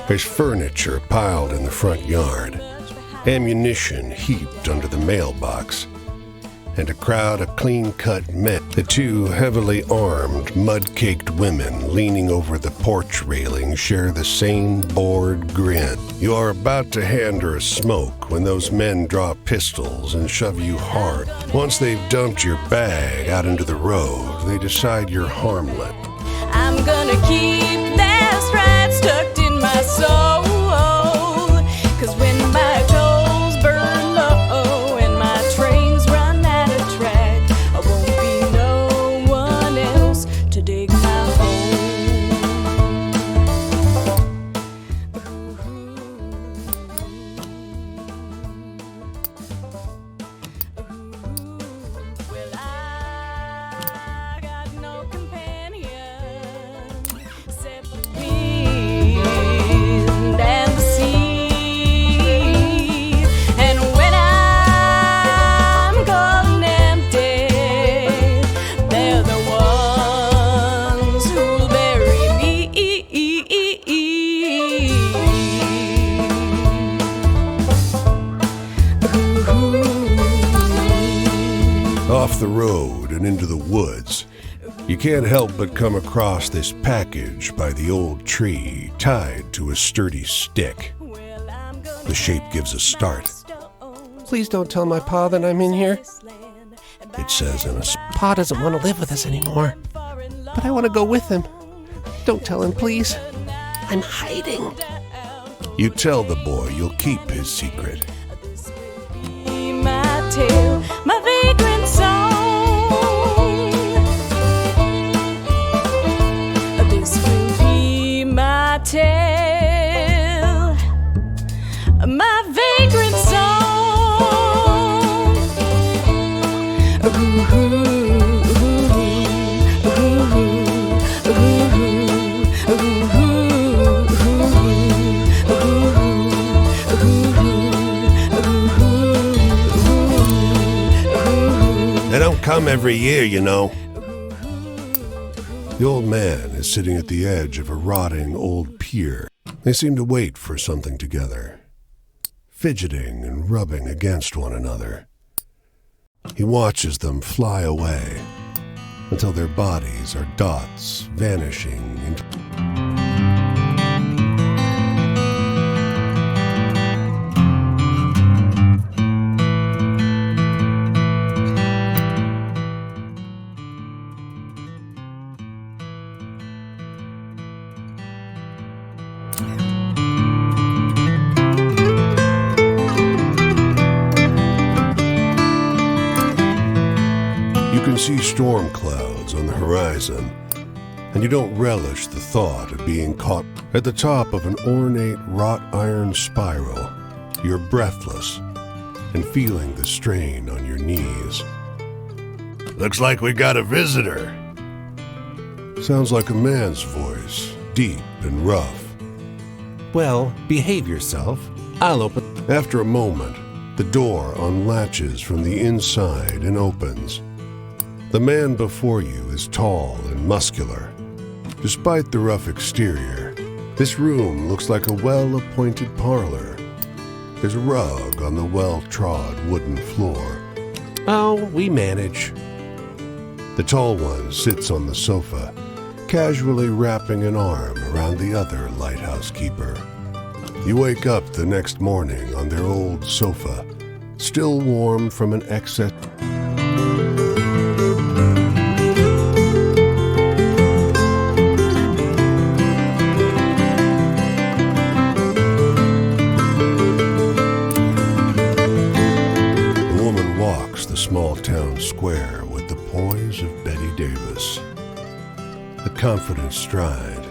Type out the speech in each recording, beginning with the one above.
There's furniture piled in the front yard, ammunition heaped under the mailbox, and a crowd of clean-cut men. The two heavily armed, mud-caked women leaning over the porch railing share the same bored grin. You are about to hand her a smoke when those men draw pistols and shove you hard. Once they've dumped your bag out into the road, they decide you're harmless. I'm gonna keep that stripe tucked in my soul, 'cause when my toes burn low and my trains run out of track, I won't be no one else to dig my hole. Well, I got no companion except the wind and the sea. And when I'm cold and empty, they're the ones who'll bury me. Off the road and into the woods, you can't help but come across this package by the old tree tied to a sturdy stick. The shape gives a start. Please don't tell my pa that I'm in here. It says in a Pa doesn't want to live with us anymore. But I want to go with him. Don't tell him, please. I'm hiding. You tell the boy you'll keep his secret. Be my tale, my vagrant song. This will be my tale, my vagrant song. They don't come every year, you know. The old man is sitting at the edge of a rotting old pier. They seem to wait for something together, fidgeting and rubbing against one another. He watches them fly away until their bodies are dots vanishing into... You can see storm clouds on the horizon, and you don't relish the thought of being caught at the top of an ornate wrought iron spiral. You're breathless and feeling the strain on your knees. Looks like we got a visitor. Sounds like a man's voice, deep and rough. Well, behave yourself. I'll open. After a moment, the door unlatches from the inside and opens. The man before you is tall and muscular. Despite the rough exterior, this room looks like a well-appointed parlor. There's a rug on the well-trod wooden floor. Oh, we manage. The tall one sits on the sofa, casually wrapping an arm around the other lighthouse keeper. You wake up the next morning on their old sofa, still warm from an excess. The woman walks the small town square with the poise of Betty Davis. A confident stride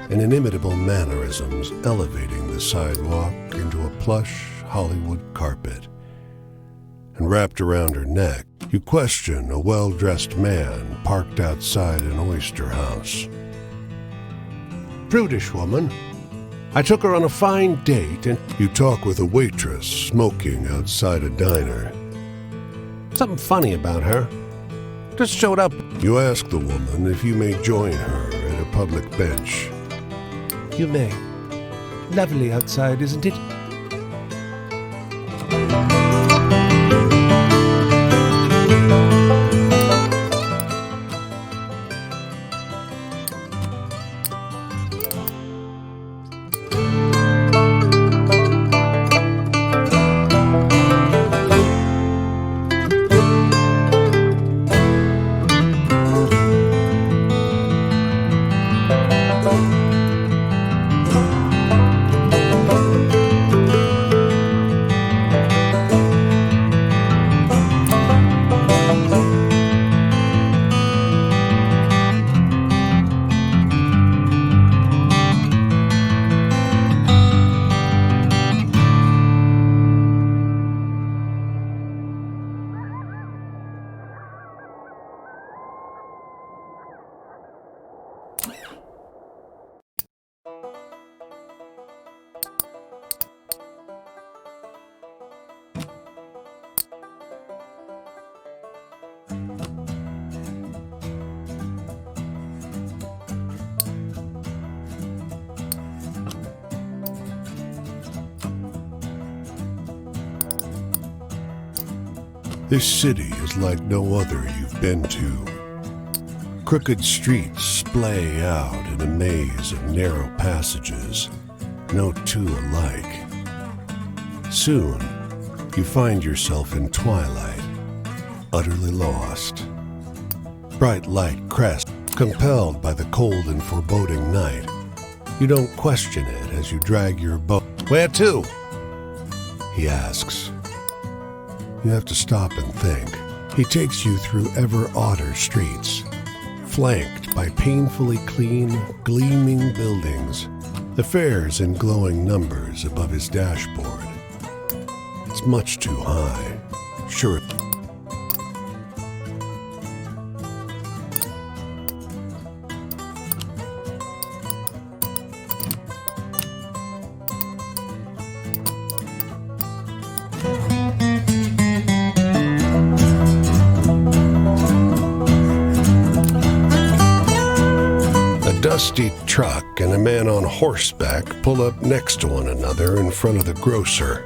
and inimitable mannerisms elevating the sidewalk into a plush Hollywood carpet. And wrapped around her neck, you question a well-dressed man parked outside an oyster house. Prudish woman. I took her on a fine date and... You talk with a waitress smoking outside a diner. Something funny about her. Just showed up. You ask the woman if you may join her at a public bench. You may. Lovely outside, isn't it? This city is like no other you've been to. Crooked streets splay out in a maze of narrow passages, no two alike. Soon, you find yourself in twilight, utterly lost. Bright light crest, compelled by the cold and foreboding night. You don't question it as you drag your boat. Where to? He asks. You have to stop and think. He takes you through ever odder streets, flanked by painfully clean, gleaming buildings, the fares in glowing numbers above his dashboard. It's much too high. Sure. A dusty truck and a man on horseback pull up next to one another in front of the grocer.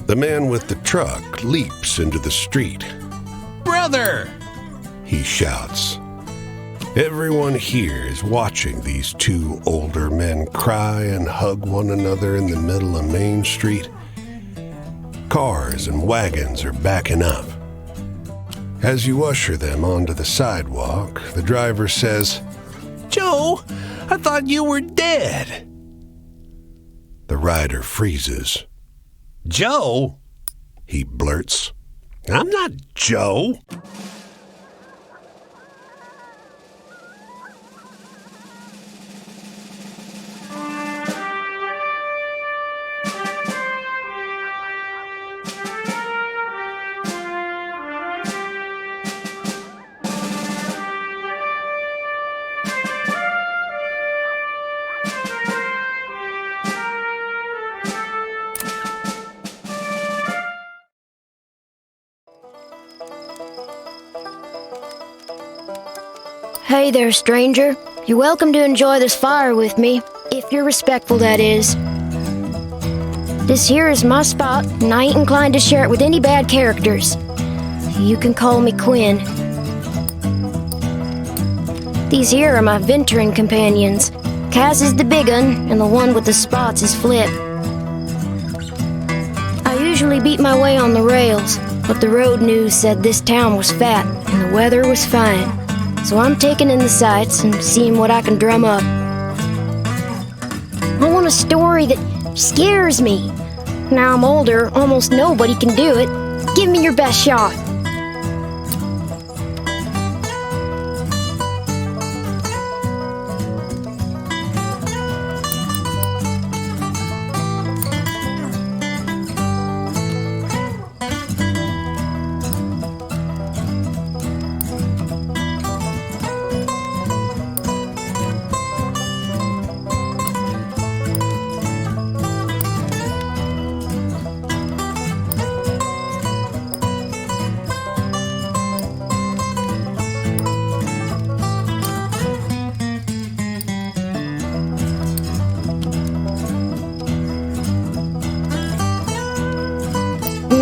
The man with the truck leaps into the street. Brother! He shouts. Everyone here is watching these two older men cry and hug one another in the middle of Main Street. Cars and wagons are backing up. As you usher them onto the sidewalk, the driver says, Joe, I thought you were dead. The rider freezes. Joe? He blurts, I'm not Joe. Hey there, stranger. You're welcome to enjoy this fire with me, if you're respectful, that is. This here is my spot, and I ain't inclined to share it with any bad characters. You can call me Quinn. These here are my venturing companions. Cass is the big un, and the one with the spots is Flip. I usually beat my way on the rails, but the road news said this town was fat, and the weather was fine. So I'm taking in the sights and seeing what I can drum up. I want a story that scares me. Now I'm older, almost nobody can do it. Give me your best shot.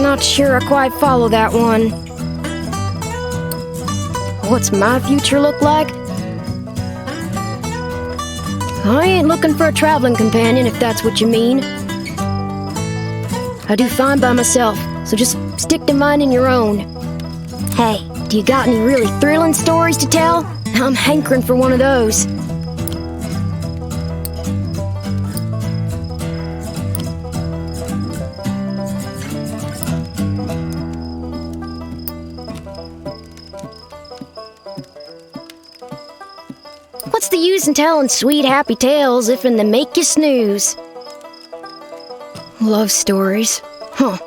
Not sure I quite follow that one. What's my future look like? I ain't looking for a traveling companion, if that's what you mean. I do fine by myself, so just stick to minding your own. Hey, do you got any really thrilling stories to tell? I'm hankering for one of those. What's the use in telling sweet, happy tales if in they make you snooze? Love stories. Huh.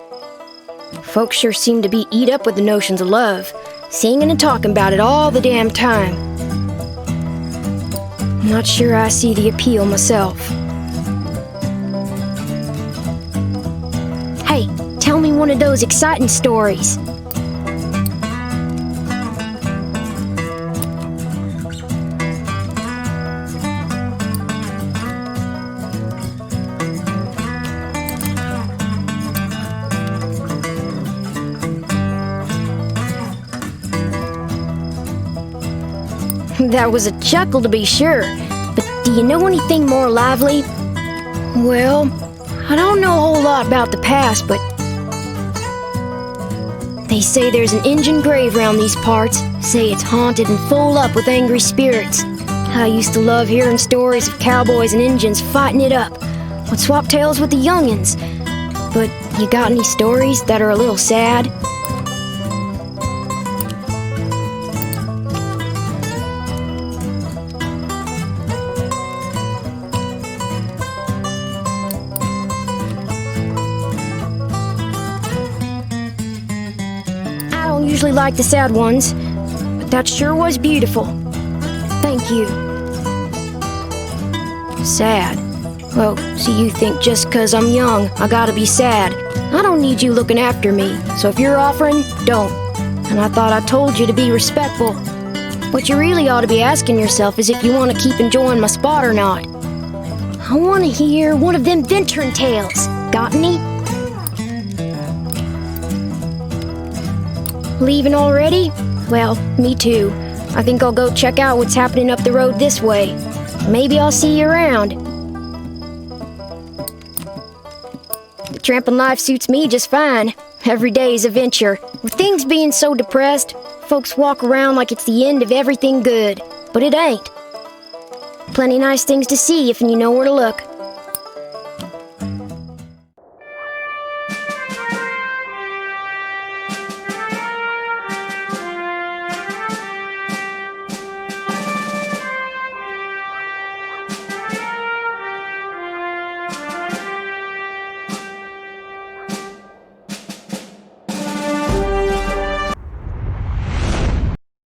Folks sure seem to be eat up with the notions of love, singing and talking about it all the damn time. Not sure I see the appeal myself. Hey, tell me one of those exciting stories. That was a chuckle, to be sure. But do you know anything more lively? Well, I don't know a whole lot about the past, but they say there's an Injun grave round these parts. Say it's haunted and full up with angry spirits. I used to love hearing stories of cowboys and Injuns fighting it up. Would swap tales with the youngins. But you got any stories that are a little sad? I don't usually like the sad ones, but that sure was beautiful. Thank you. Sad. Oh, so you think just 'cause I'm young, I gotta be sad. I don't need you looking after me, so if you're offering, don't. And I thought I told you to be respectful. What you really ought to be asking yourself is if you want to keep enjoying my spot or not. I want to hear one of them venturing tales. Got any? Leaving already? Well, me too. I think I'll go check out what's happening up the road this way. Maybe I'll see you around. The tramping life suits me just fine. Every day's a venture. With things being so depressed, folks walk around like it's the end of everything good. But it ain't. Plenty nice things to see if you know where to look.